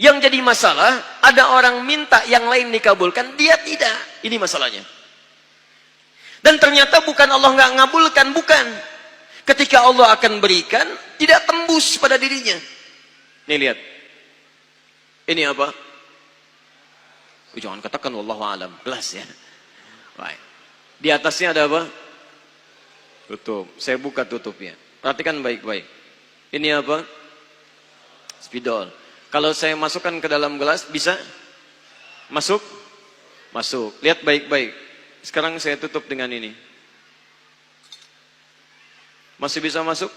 Yang jadi masalah, ada orang minta yang lain dikabulkan, dia tidak. Ini masalahnya. Dan ternyata bukan Allah nggak ngabulkan, bukan. Ketika Allah akan berikan, tidak tembus pada dirinya. Nih lihat. Ini apa? Jangan katakan wallahu alam. Belas ya. Baik. Di atasnya ada apa? Tutup. Saya buka tutupnya. Perhatikan baik-baik. Ini apa? Spidol. Kalau saya masukkan ke dalam gelas, bisa? Masuk? Masuk. Lihat baik-baik. Sekarang saya tutup dengan ini. Masih bisa masuk?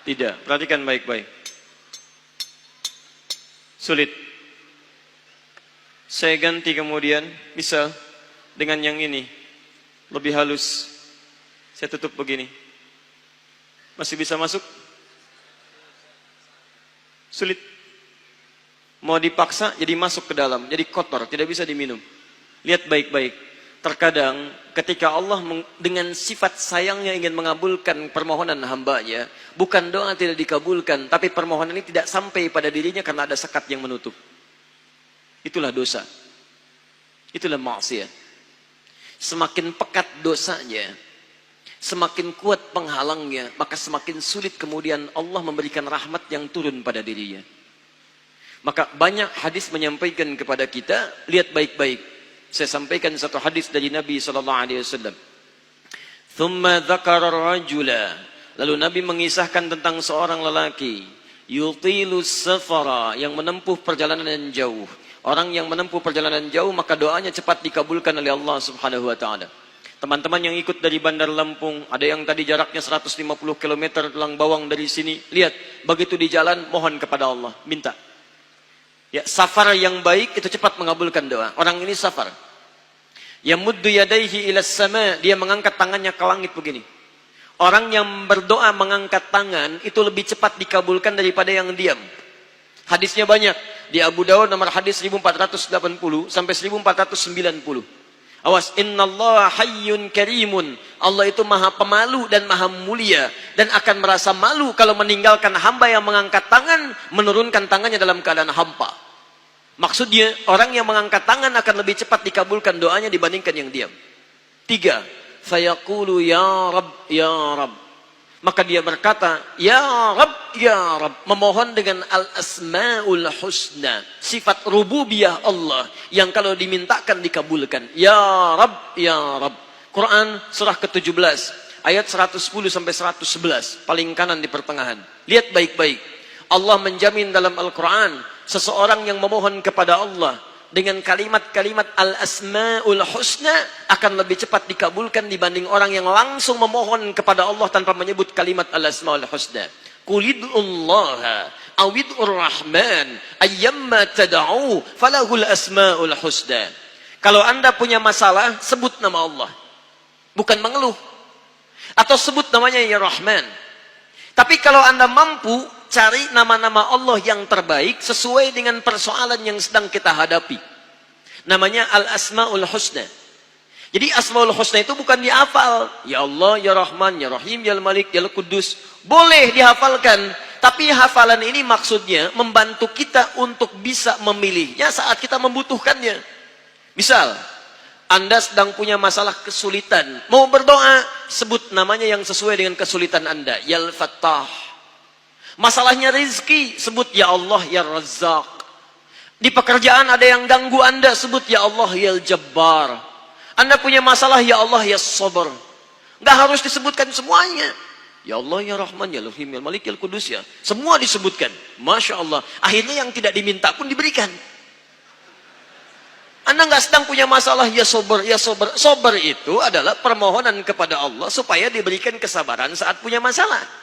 Tidak. Perhatikan baik-baik. Sulit. Saya ganti kemudian, bisa dengan yang ini. Lebih halus. Saya tutup begini. Masih bisa masuk? Sulit. Mau dipaksa jadi masuk ke dalam, jadi kotor, tidak bisa diminum. Lihat baik-baik. Terkadang ketika Allah dengan sifat sayangnya ingin mengabulkan permohonan hambanya, bukan doa tidak dikabulkan, tapi permohonan ini tidak sampai pada dirinya karena ada sekat yang menutup. Itulah dosa. Itulah maksiat. Semakin pekat dosanya, semakin kuat penghalangnya, maka semakin sulit kemudian Allah memberikan rahmat yang turun pada dirinya. Maka banyak hadis menyampaikan kepada kita, lihat baik-baik. Saya sampaikan satu hadis dari Nabi SAW. Thumma dzakara rajula. Lalu Nabi mengisahkan tentang seorang lelaki. Yutilu safara, yang menempuh perjalanan yang jauh. Orang yang menempuh perjalanan jauh, maka doanya cepat dikabulkan oleh Allah Subhanahu wa ta'ala. Teman-teman yang ikut dari Bandar Lampung, ada yang tadi jaraknya 150 km tulang bawang dari sini. Lihat, begitu di jalan, mohon kepada Allah, minta. Ya, safar yang baik itu cepat mengabulkan doa. Orang ini safar. Yamuddu yadaihi ilas sama, dia mengangkat tangannya ke langit begini. Orang yang berdoa mengangkat tangan itu lebih cepat dikabulkan daripada yang diam. Hadisnya banyak. Di Abu Dawud nomor hadis 1480 sampai 1490. Awas, innallaha hayyun karimun. Allah itu maha pemalu dan maha mulia, dan akan merasa malu kalau meninggalkan hamba yang mengangkat tangan, menurunkan tangannya dalam keadaan hampa. Maksudnya, orang yang mengangkat tangan akan lebih cepat dikabulkan doanya dibandingkan yang diam. 3. Fayaqulu ya Rabb, ya Rabb. Maka dia berkata, ya Rabb, ya Rabb. Memohon dengan al-asma'ul husna. Sifat rububiyah Allah. Yang kalau dimintakan dikabulkan. Ya Rabb, ya Rabb. Quran surah ke-17. Ayat 110 sampai 111. Paling kanan di pertengahan. Lihat baik-baik. Allah menjamin dalam Al-Quran. Seseorang yang memohon kepada Allah dengan kalimat-kalimat al-asma'ul husna akan lebih cepat dikabulkan dibanding orang yang langsung memohon kepada Allah tanpa menyebut kalimat al-asma'ul husna. Qulid'ullaha awid'ur rahman ayyamma tad'u falahul asma'ul husna. Kalau Anda punya masalah, sebut nama Allah. Bukan mengeluh. Atau sebut namanya ya Rahman. Tapi kalau Anda mampu, cari nama-nama Allah yang terbaik sesuai dengan persoalan yang sedang kita hadapi. Namanya Al-Asma'ul Husna. Jadi Asma'ul Husna itu bukan dihafal. Ya Allah, Ya Rahman, Ya Rahim, Ya Malik, Ya Qudus. Boleh dihafalkan. Tapi hafalan ini maksudnya membantu kita untuk bisa memilihnya saat kita membutuhkannya. Misal, Anda sedang punya masalah kesulitan. Mau berdoa, sebut namanya yang sesuai dengan kesulitan Anda. Ya Al-Fattah. Masalahnya rezeki, sebut ya Allah ya Razzaq. Di pekerjaan ada yang ganggu Anda, sebut ya Allah ya Jabbar. Anda punya masalah ya Allah ya Sabar. Nggak harus disebutkan semuanya. Ya Allah ya Rahman ya Rahim ya Malik ya Qudus ya. Semua disebutkan. Masya Allah. Akhirnya yang tidak diminta pun diberikan. Anda nggak sedang punya masalah ya Sabar ya Sabar. Sabar itu adalah permohonan kepada Allah supaya diberikan kesabaran saat punya masalah.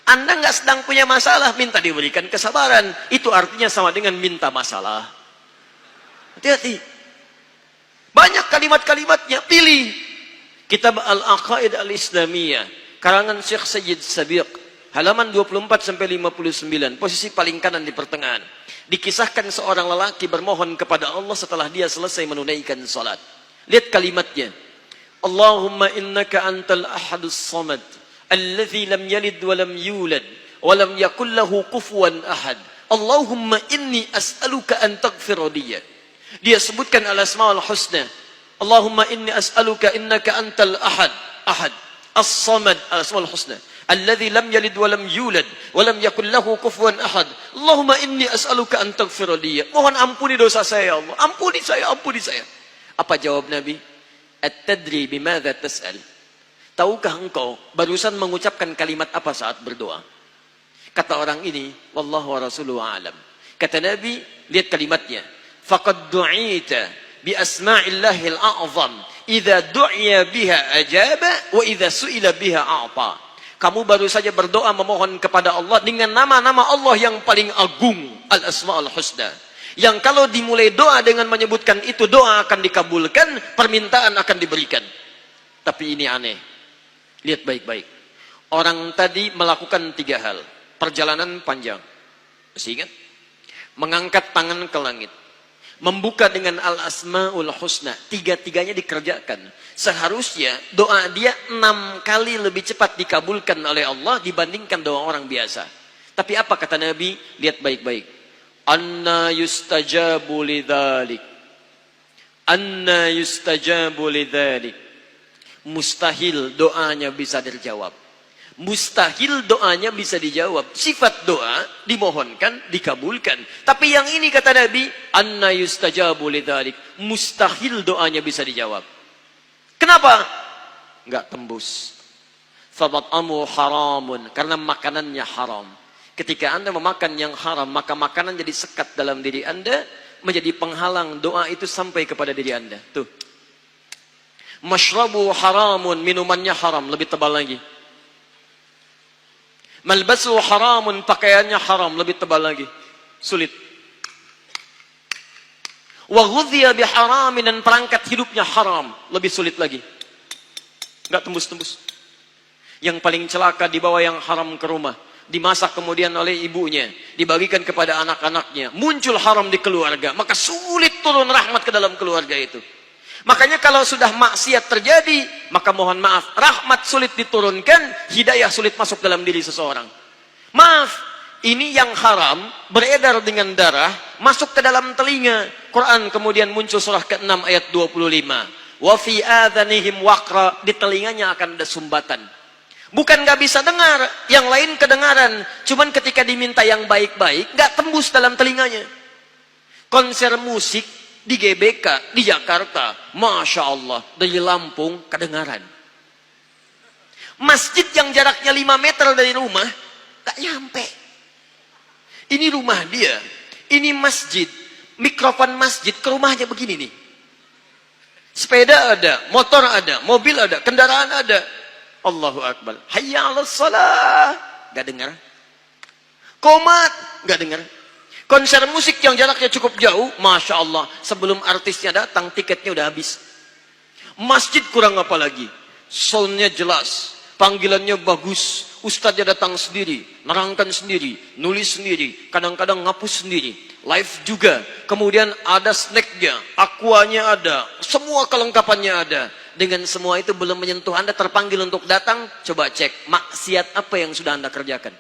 Anda nggak sedang punya masalah, minta diberikan kesabaran. Itu artinya sama dengan minta masalah. Hati-hati. Banyak kalimat-kalimatnya, pilih. Kitab Al-Aqaid Al-Islamiyah, karangan Syekh Sayyid Sabiq, halaman 24-59, posisi paling kanan di pertengahan. Dikisahkan seorang lelaki bermohon kepada Allah setelah dia selesai menunaikan salat. Lihat kalimatnya. Allahumma innaka antal ahadus samad. الذي لم يلد ولم يولد ولم يكن له كفوا أحد Allahumma inni as'aluka an taghfira liya. Dia sebutkan al-asmaul husna. Allahumma inni as'aluka innaka antal ahad, ahad, as-samad, al-asmaul husna. Alladzi lam yalid wa lam yulad wa lam yakul lahu kufuwan ahad. Allahumma inni as'aluka an taghfira liya. Mohon ampuni dosa saya ya Allah. Ampuni saya, ampuni saya. Apa jawab Nabi? At-tadri bimadza tas'al? Tahukah engkau barusan mengucapkan kalimat apa saat berdoa? Kata orang ini, wallahu wa rasuluhu a'lam. Kata Nabi, lihat kalimatnya. Faqad du'ita bi asma'illahil a'zam. Idza du'iya biha ajaba wa idza su'ila biha a'ta. Kamu baru saja berdoa memohon kepada Allah dengan nama-nama Allah yang paling agung, al-asma'ul husna. Yang kalau dimulai doa dengan menyebutkan itu, doa akan dikabulkan, permintaan akan diberikan. Tapi ini aneh. Lihat baik-baik. Orang tadi melakukan 3 hal. Perjalanan panjang. Masih ingat? Mengangkat tangan ke langit. Membuka dengan al-asma'ul husna. 3-tiganya dikerjakan. Seharusnya doa dia 6 kali lebih cepat dikabulkan oleh Allah dibandingkan doa orang biasa. Tapi apa kata Nabi? Lihat baik-baik. Anna yustajabu lidzalik. Anna yustajabu lidzalik. Mustahil doanya bisa dijawab. Mustahil doanya bisa dijawab. Sifat doa dimohonkan, dikabulkan. Tapi yang ini kata Nabi, anna yustajabu lidzalik. Mustahil doanya bisa dijawab. Kenapa? Enggak tembus. Fabat'amu haramun, karena makanannya haram. Ketika Anda memakan yang haram, maka makanan jadi sekat dalam diri Anda, menjadi penghalang doa itu sampai kepada diri Anda. Tuh. Mashrabu haramun, minumannya haram, lebih tebal lagi. Malbasu haramun, pakaiannya haram, lebih tebal lagi. Sulit. Wa ghudhiya biharamin, dan perangkat hidupnya haram, lebih sulit lagi. Enggak tembus-tembus. Yang paling celaka dibawa yang haram ke rumah. Dimasak kemudian oleh ibunya, dibagikan kepada anak-anaknya, muncul haram di keluarga, maka sulit turun rahmat ke dalam keluarga itu. Makanya kalau sudah maksiat terjadi, maka mohon maaf, rahmat sulit diturunkan, hidayah sulit masuk dalam diri seseorang. Maaf, ini yang haram beredar dengan darah, masuk ke dalam telinga. Quran kemudian muncul surah ke-6 ayat 25. Wa fi adhanihim waqra, di telinganya akan ada sumbatan. Bukan gak bisa dengar, yang lain kedengaran. Cuman ketika diminta yang baik-baik, gak tembus dalam telinganya. Konser musik di GBK, di Jakarta, Masya Allah, dari Lampung kedengaran. Masjid yang jaraknya 5 meter dari rumah, gak nyampe. Ini rumah dia, ini masjid, mikrofon masjid ke rumahnya begini nih. Sepeda ada, motor ada, mobil ada, kendaraan ada. Allahu Akbar. Hayya 'alas shalah. Gak dengar. Qomat. Gak dengar. Konser musik yang jaraknya cukup jauh. Masya Allah. Sebelum artisnya datang, tiketnya udah habis. Masjid kurang apa lagi. Soundnya jelas. Panggilannya bagus. Ustadznya datang sendiri. Nerangkan sendiri. Nulis sendiri. Kadang-kadang ngapus sendiri. Live juga. Kemudian ada snacknya. Aquanya ada. Semua kelengkapannya ada. Dengan semua itu belum menyentuh Anda terpanggil untuk datang, coba cek maksiat apa yang sudah Anda kerjakan.